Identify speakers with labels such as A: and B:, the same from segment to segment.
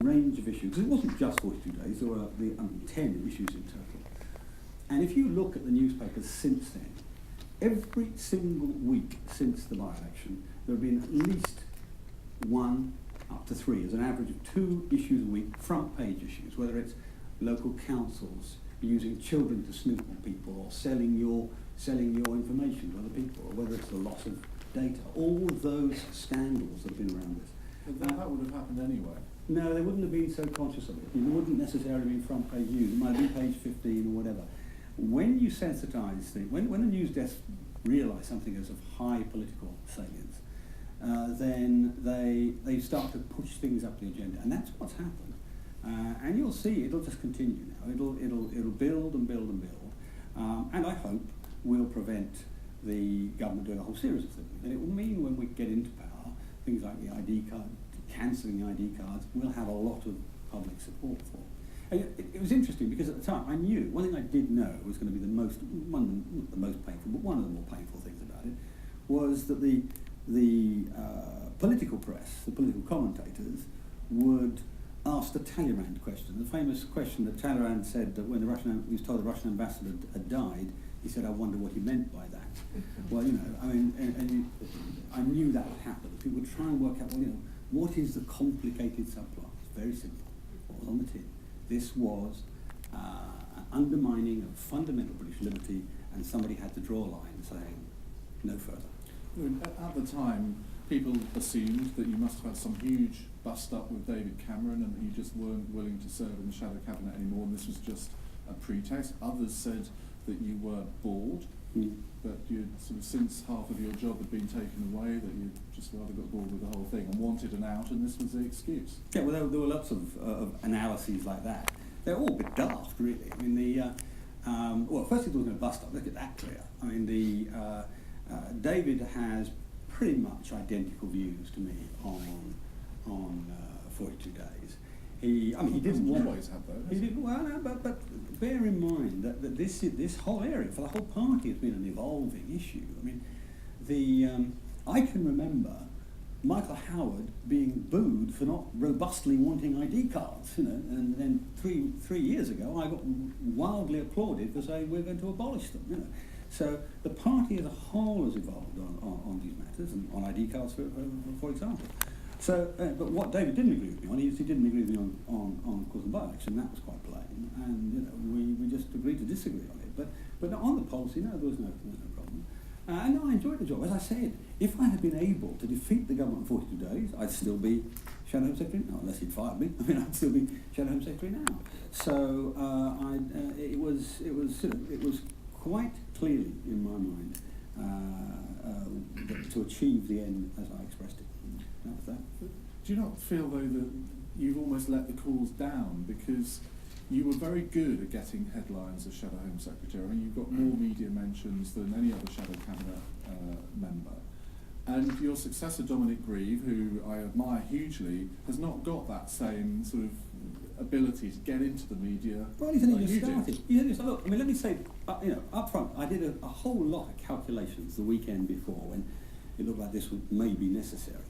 A: range of issues. It wasn't just 42 days, there were 10 issues in total. And if you look at the newspapers since then, every single week since the by-election, there have been at least 1 up to 3, as an average of 2 issues a week, front page issues, whether it's local councils using children to snoop on people, or selling your information to other people, or whether it's the loss of data. All of those scandals that have been around this.
B: But that would have happened anyway.
A: No, they wouldn't have been so conscious of it. It wouldn't necessarily be front page news. It might have been page 15 or whatever. When you sensitise things, when the news desk realise something is of high political salience, then they start to push things up the agenda, and that's what's happened. And you'll see it'll just continue now. It'll build and build and build, and I hope will prevent the government doing a whole series of things. And it will mean when we get into power, things like the ID card, cancelling the ID cards, we'll have a lot of public support for. And it was interesting because at the time I knew, one thing I did know was going to be not the most painful, but one of the more painful things about it, was that the political press, the political commentators, would ask the Talleyrand question, the famous question that Talleyrand said that when he was told the Russian ambassador had died, he said, "I wonder what he meant by that." Well, I knew that would happen. People would try and work out, what is the complicated subplot? It's very simple. What was on the tin? This was an undermining of fundamental British liberty, and somebody had to draw a line saying, no further.
B: At the time, people assumed that you must have had some huge bust-up with David Cameron and that you just weren't willing to serve in the shadow cabinet anymore, and this was just a pretext. Others said that you were bored, that you'd sort of, since half of your job had been taken away, that you'd just rather got bored with the whole thing and wanted an out, and this was the excuse.
A: Yeah, well, there were lots of analyses like that. They're all a bit daft, really. I mean, well, first it was going to bust up. Look at that clear. I mean, David has pretty much identical views to me on 42 days. He didn't
B: always have those.
A: He didn't. Well, no, but bear in mind that this whole area for the whole party has been an evolving issue. I mean, I can remember Michael Howard being booed for not robustly wanting ID cards, and then three years ago I got wildly applauded for saying we're going to abolish them, So the party as a whole has evolved on these matters, and on ID cards, for example. So, but what David didn't agree with me on, he didn't agree with me on of course, the by-election. That was quite plain, and we just agreed to disagree on it. But on the policy, no, there was no problem. And I enjoyed the job. As I said, if I had been able to defeat the government in 42 days, I'd still be Shadow Home Secretary now, unless he'd fired me. I mean, I'd still be Shadow Home Secretary now. So it was quite clearly in my mind to achieve the end as I expressed it. That was that.
B: Do you not feel though that you've almost let the cause down, because you were very good at getting headlines as Shadow Home Secretary? I mean, you've got more media mentions than any other Shadow Cabinet member. And your successor, Dominic Grieve, who I admire hugely, has not got that same sort of ability to get into the media.
A: Well, he's only just started. Look, I mean, let me say, up front, I did a whole lot of calculations the weekend before when it looked like this may be necessary.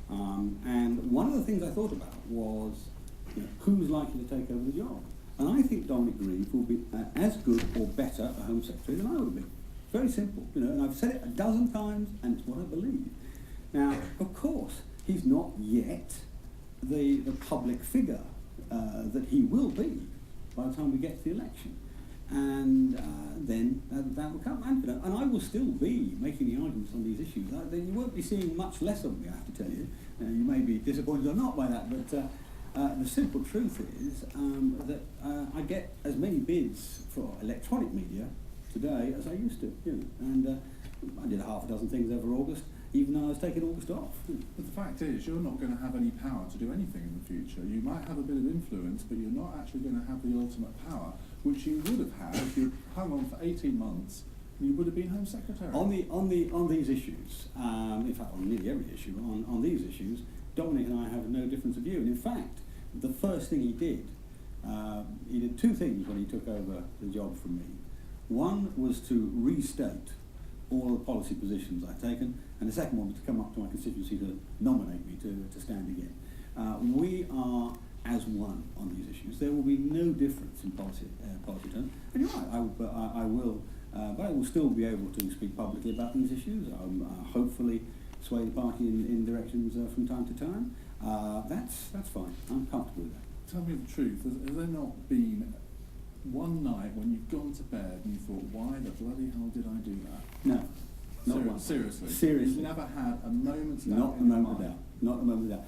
A: And one of the things I thought about was, who's likely to take over the job? And I think Dominic Grieve will be as good or better a Home Secretary than I would be. Very simple, and I've said it a dozen times, and it's what I believe. Now, of course, he's not yet the public figure that he will be by the time we get to the election. And then that will come. And I will still be making the arguments on these issues. You won't be seeing much less of me, I have to tell you. You may be disappointed or not by that, but the simple truth is that I get as many bids for electronic media today as I used to. And I did half a dozen things over August, even though I was taking August off.
B: But the fact is, you're not going to have any power to do anything in the future. You might have a bit of influence, but you're not actually going to have the ultimate power, which you would have had if you hung on for 18 months. You would have been Home Secretary.
A: On these issues, in fact, on nearly every issue, on these issues, Dominic and I have no difference of view. And in fact, the first thing he did 2 things when he took over the job from me. One was to restate all the policy positions I'd taken, and the second one was to come up to my constituency to nominate me to stand again. We are as one on these issues. There will be no difference in policy terms. And you're right, I will, but I will still be able to speak publicly about these issues. Hopefully sway the party in directions from time to time. That's fine. I'm comfortable with that.
B: Tell me the truth. Has there not been one night when you've gone to bed and you thought, why the bloody hell did I do that?
A: No. Not one.
B: Seriously?
A: Seriously.
B: You've never had a moment's doubt?
A: Not a moment of doubt. Not a moment of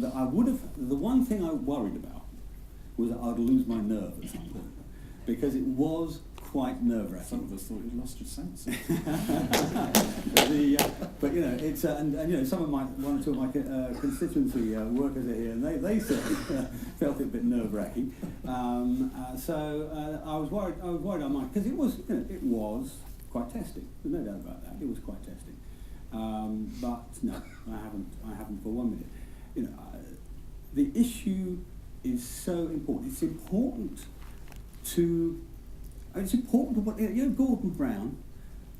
A: doubt. I would have. The one thing I worried about was that I'd lose my nerve at some point, because it was quite nerve-wracking.
B: Some of us thought you'd lost your senses.
A: But you know, it's and you know, one or two of my constituency workers are here, and they certainly felt it a bit nerve-wracking. So I was worried I might, because it was quite testing. There's no doubt about that. It was quite testing. But no, I haven't for 1 minute. You know, the issue is so important. It's important to what Gordon Brown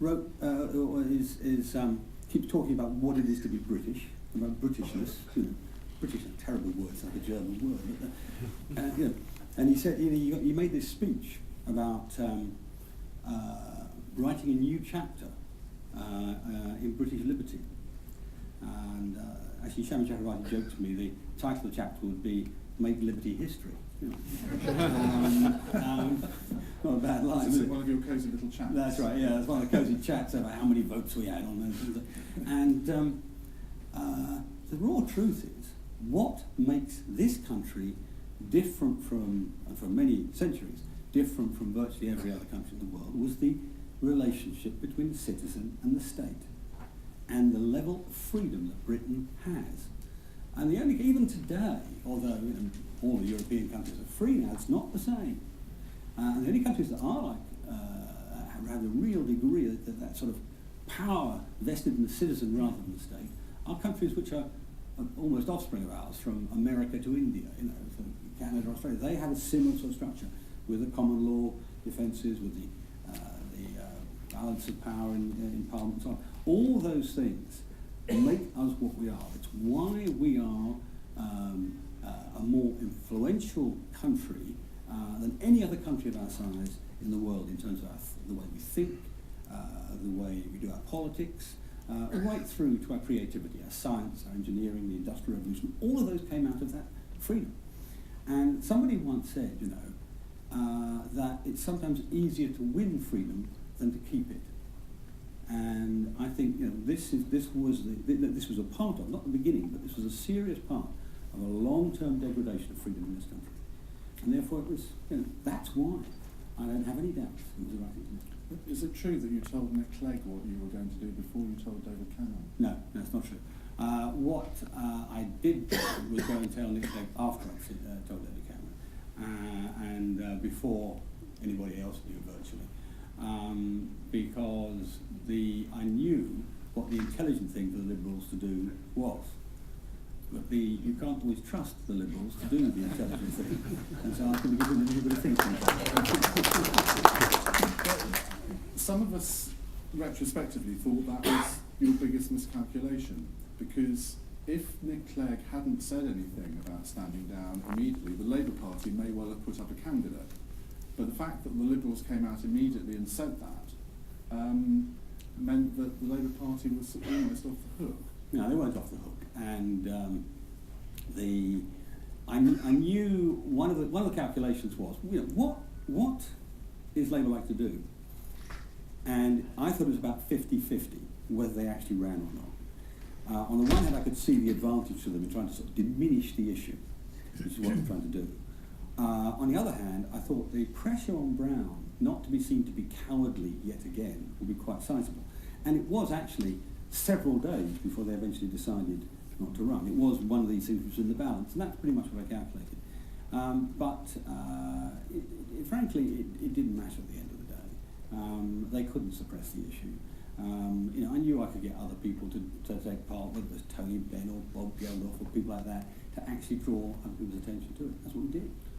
A: wrote, keeps talking about what it is to be British, about Britishness. You know, British is a terrible word, it's like a German word. You know, and he said, he made this speech about writing a new chapter in British liberty. And actually, Shami Chakravarti joked to me the title of the chapter would be "Make Liberty History." You know. Not a bad line.
B: Is it one of your cosy little chats?
A: That's right. Yeah, it's one of the cosy chats about how many votes we had on those things. And the raw truth is, what makes this country different from, and for many centuries, different from virtually every other country in the world, was the relationship between the citizen and the state, and the level of freedom that Britain has. And even today, although all the European countries are free now, it's not the same. And the only countries that are like have a real degree of that sort of power vested in the citizen rather than the state are countries which are almost offspring of ours, from America to India, from Canada, Australia. They have a similar sort of structure with the common law defences, with the balance of power in Parliament and so on. All those things make us what we are. It's why we are a more influential country than any other country of our size in the world in terms of the way we think, the way we do our politics, right through to our creativity, our science, our engineering, the Industrial Revolution. All of those came out of that freedom. And somebody once said, that it's sometimes easier to win freedom than to keep it. And I think this was a part of, not the beginning, but this was a serious part of a long-term degradation of freedom in this country. And therefore it was, that's why I don't have any doubts it was the right thing to do.
B: Is it true that you told Nick Clegg what you were going to do before you told David Cameron?
A: No, that's not true. What I did do was go and tell Nick Clegg after I told David Cameron, and before anybody else knew virtually, because I knew what the intelligent thing for the Liberals to do was. But you can't always trust the Liberals to do the intelligent thing, and so I couldn't give them a little bit of thinking.
B: Some of us, retrospectively, thought that was your biggest miscalculation, because if Nick Clegg hadn't said anything about standing down immediately, the Labour Party may well have put up a candidate. But the fact that the Liberals came out immediately and said that meant that the Labour Party was almost off the hook.
A: No, they weren't off the hook. And I knew one of the calculations was, what is Labour like to do? And I thought it was about 50-50 whether they actually ran or not. On the one hand, I could see the advantage to them in trying to sort of diminish the issue, which is what they're trying to do. On the other hand, I thought the pressure on Brown not to be seen to be cowardly yet again would be quite sizable. And it was actually several days before they eventually decided not to run. It was one of these things which was in the balance, and that's pretty much what I calculated. Frankly, it didn't matter at the end of the day. They couldn't suppress the issue. I knew I could get other people to take part, whether it was Tony Benn or Bob Geldof or people like that, to actually draw other people's attention to it. That's what we did.